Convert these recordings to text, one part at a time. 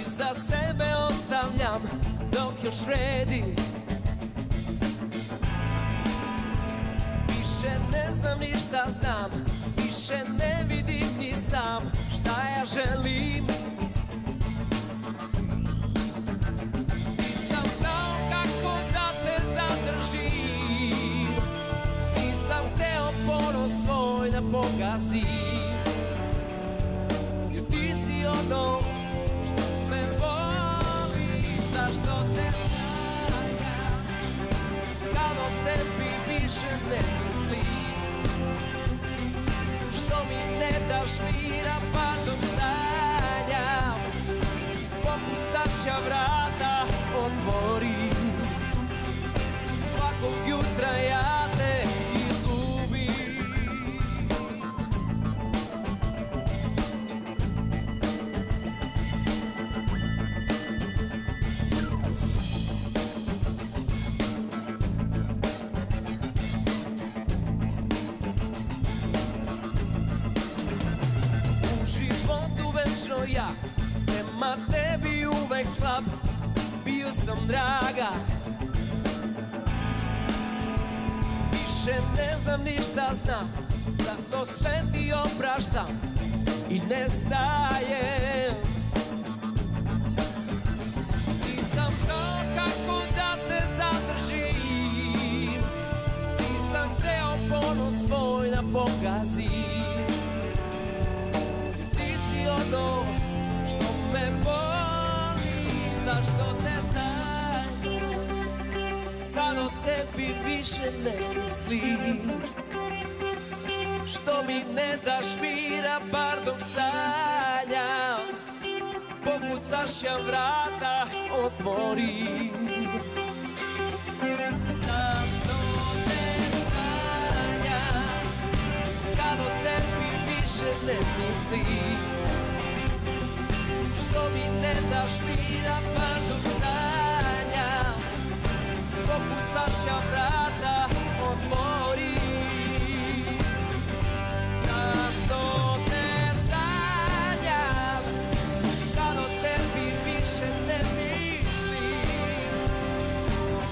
Iza sebe ostavljam dok još vredi. Više ne znam ni šta znam, više ne vidim ni sam šta ja želim. Nisam znao kako da te zadržim, nisam hteo ponos svoj da pogazim. Jer ti si ono me voli, zašto te sanjam, kad o tebi više ne mislim, što mi ne daš mira pa dok sanjam, pokucaš ja vrata otvorim, svakog jutra ja te izgubim. Ja prema tebi uvek slab, bio sam draga. Više ne znam ni šta znam, zato sve ti opraštam i ne stajem. Nisam znao kako da te zadržim, nisam hteo ponos svoj da pogazim. Ono što me boli, zašto te sanjam, kad o tebi više ne mislim, što mi ne daš mira bar dok sanjam, pokucaš ja vrata otvorim. Zašto te sanjam, kad o tebi više ne mislim, što mi ne daš mira pa dok sanjam, pokucaš ja vrata otvori. Zašto te sanjam, kad o tebi više ne mislim,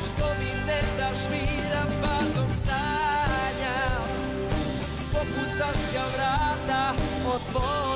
što mi ne daš mira pa dok sanjam, pokucaš ja vrata otvori.